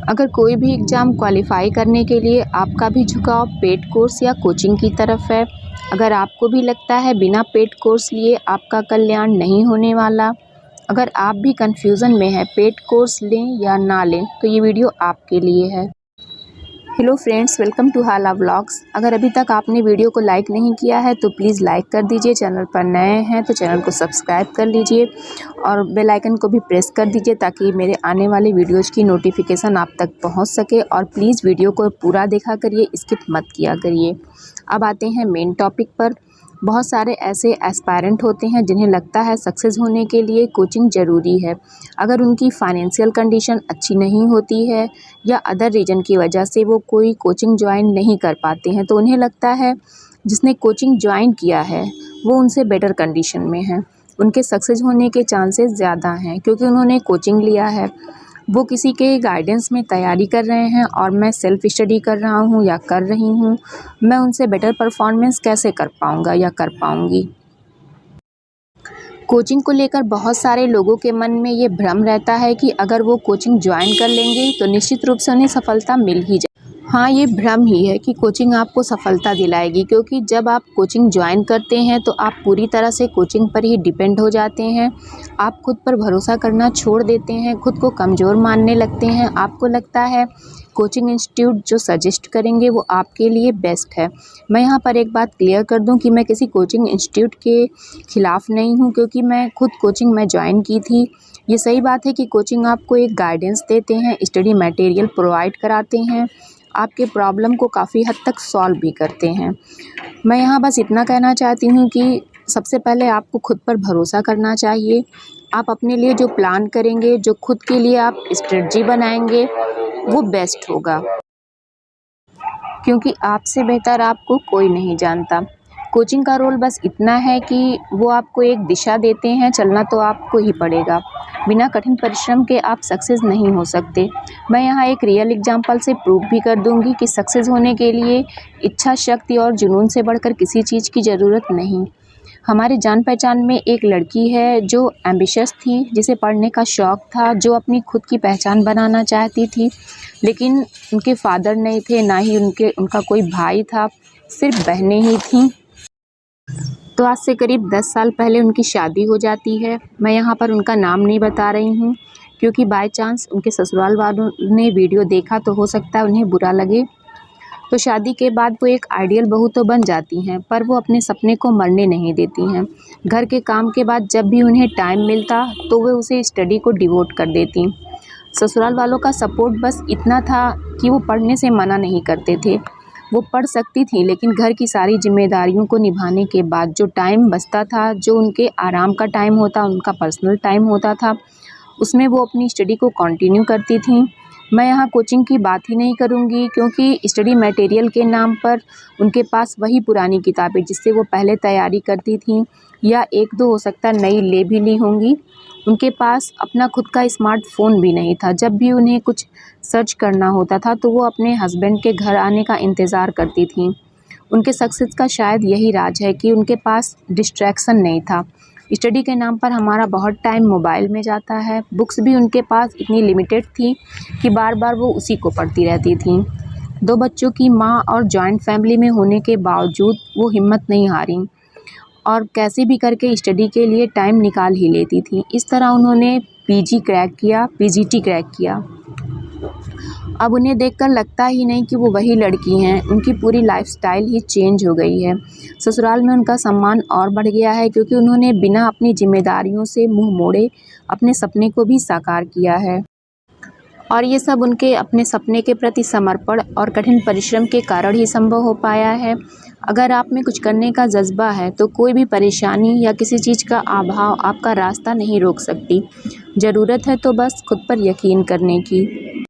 अगर कोई भी एग्ज़ाम क्वालिफ़ाई करने के लिए आपका भी झुकाव पेड कोर्स या कोचिंग की तरफ है, अगर आपको भी लगता है बिना पेड कोर्स लिए आपका कल्याण नहीं होने वाला, अगर आप भी कन्फ्यूज़न में हैं पेड कोर्स लें या ना लें, तो ये वीडियो आपके लिए है। हेलो फ्रेंड्स, वेलकम टू हाला व्लॉग्स। अगर अभी तक आपने वीडियो को लाइक नहीं किया है तो प्लीज़ लाइक कर दीजिए। चैनल पर नए हैं तो चैनल को सब्सक्राइब कर लीजिए और बेल आइकन को भी प्रेस कर दीजिए ताकि मेरे आने वाले वीडियोज़ की नोटिफिकेशन आप तक पहुंच सके। और प्लीज़ वीडियो को पूरा देखा करिए, स्किप मत किया करिए। अब आते हैं मेन टॉपिक पर। बहुत सारे ऐसे एस्पायरेंट होते हैं जिन्हें लगता है सक्सेस होने के लिए कोचिंग ज़रूरी है। अगर उनकी फाइनेंशियल कंडीशन अच्छी नहीं होती है या अदर रीज़न की वजह से वो कोई कोचिंग ज्वाइन नहीं कर पाते हैं, तो उन्हें लगता है जिसने कोचिंग ज्वाइन किया है वो उनसे बेटर कंडीशन में है, उनके सक्सेस होने के चांसेस ज़्यादा हैं क्योंकि उन्होंने कोचिंग लिया है। वो किसी के गाइडेंस में तैयारी कर रहे हैं और मैं सेल्फ़ स्टडी कर रहा हूँ या कर रही हूँ, मैं उनसे बेटर परफॉर्मेंस कैसे कर पाऊँगा या कर पाऊँगी। कोचिंग को लेकर बहुत सारे लोगों के मन में ये भ्रम रहता है कि अगर वो कोचिंग ज्वाइन कर लेंगे तो निश्चित रूप से उन्हें सफलता मिल ही जाए। हाँ, ये भ्रम ही है कि कोचिंग आपको सफलता दिलाएगी, क्योंकि जब आप कोचिंग ज्वाइन करते हैं तो आप पूरी तरह से कोचिंग पर ही डिपेंड हो जाते हैं। आप खुद पर भरोसा करना छोड़ देते हैं, खुद को कमज़ोर मानने लगते हैं। आपको लगता है कोचिंग इंस्टीट्यूट जो सजेस्ट करेंगे वो आपके लिए बेस्ट है। मैं यहाँ पर एक बात क्लियर कर दूँ कि मैं किसी कोचिंग इंस्टीट्यूट के ख़िलाफ़ नहीं हूँ, क्योंकि मैं खुद कोचिंग में ज्वाइन की थी। ये सही बात है कि कोचिंग आपको एक गाइडेंस देते हैं, स्टडी मटेरियल प्रोवाइड कराते हैं, आपके प्रॉब्लम को काफ़ी हद तक सॉल्व भी करते हैं। मैं यहाँ बस इतना कहना चाहती हूँ कि सबसे पहले आपको खुद पर भरोसा करना चाहिए। आप अपने लिए जो प्लान करेंगे, जो खुद के लिए आप स्ट्रेटजी बनाएंगे, वो बेस्ट होगा, क्योंकि आपसे बेहतर आपको कोई नहीं जानता। कोचिंग का रोल बस इतना है कि वो आपको एक दिशा देते हैं, चलना तो आपको ही पड़ेगा। बिना कठिन परिश्रम के आप सक्सेस नहीं हो सकते। मैं यहाँ एक रियल एग्जांपल से प्रूव भी कर दूँगी कि सक्सेस होने के लिए इच्छा शक्ति और जुनून से बढ़कर किसी चीज़ की ज़रूरत नहीं। हमारे जान पहचान में एक लड़की है जो एम्बिशियस थी, जिसे पढ़ने का शौक़ था, जो अपनी खुद की पहचान बनाना चाहती थी, लेकिन उनके फादर नहीं थे, ना ही उनका कोई भाई था, सिर्फ बहनें ही थीं। तो आज से करीब 10 साल पहले उनकी शादी हो जाती है। मैं यहाँ पर उनका नाम नहीं बता रही हूँ, क्योंकि बाय चांस उनके ससुराल वालों ने वीडियो देखा तो हो सकता है उन्हें बुरा लगे। तो शादी के बाद वो एक आइडियल बहू तो बन जाती हैं, पर वो अपने सपने को मरने नहीं देती हैं। घर के काम के बाद जब भी उन्हें टाइम मिलता तो वे उसे स्टडी को डिवोट कर देती। ससुराल वालों का सपोर्ट बस इतना था कि वो पढ़ने से मना नहीं करते थे। वो पढ़ सकती थी, लेकिन घर की सारी जिम्मेदारियों को निभाने के बाद जो टाइम बचता था, जो उनके आराम का टाइम होता, उनका पर्सनल टाइम होता था, उसमें वो अपनी स्टडी को कंटिन्यू करती थीं। मैं यहाँ कोचिंग की बात ही नहीं करूँगी, क्योंकि स्टडी मटेरियल के नाम पर उनके पास वही पुरानी किताबें जिससे वो पहले तैयारी करती थीं, या एक दो हो सकता नई ले भी ली होंगी। उनके पास अपना खुद का स्मार्टफ़ोन भी नहीं था। जब भी उन्हें कुछ सर्च करना होता था तो वो अपने हस्बैंड के घर आने का इंतज़ार करती थीं। उनके सक्सेस का शायद यही राज है कि उनके पास डिस्ट्रैक्शन नहीं था। स्टडी के नाम पर हमारा बहुत टाइम मोबाइल में जाता है। बुक्स भी उनके पास इतनी लिमिटेड थी कि बार बार वो उसी को पढ़ती रहती थीं। 2 बच्चों की माँ और जॉइंट फैमिली में होने के बावजूद वो हिम्मत नहीं हारीं और कैसे भी करके स्टडी के लिए टाइम निकाल ही लेती थीं। इस तरह उन्होंने पीजी क्रैक किया, पीजीटी क्रैक किया। अब उन्हें देखकर लगता ही नहीं कि वो वही लड़की हैं। उनकी पूरी लाइफ़स्टाइल ही चेंज हो गई है। ससुराल में उनका सम्मान और बढ़ गया है, क्योंकि उन्होंने बिना अपनी जिम्मेदारियों से मुंह मोड़े अपने सपने को भी साकार किया है। और ये सब उनके अपने सपने के प्रति समर्पण और कठिन परिश्रम के कारण ही संभव हो पाया है। अगर आप में कुछ करने का जज्बा है तो कोई भी परेशानी या किसी चीज़ का अभाव आपका रास्ता नहीं रोक सकती। ज़रूरत है तो बस खुद पर यकीन करने की।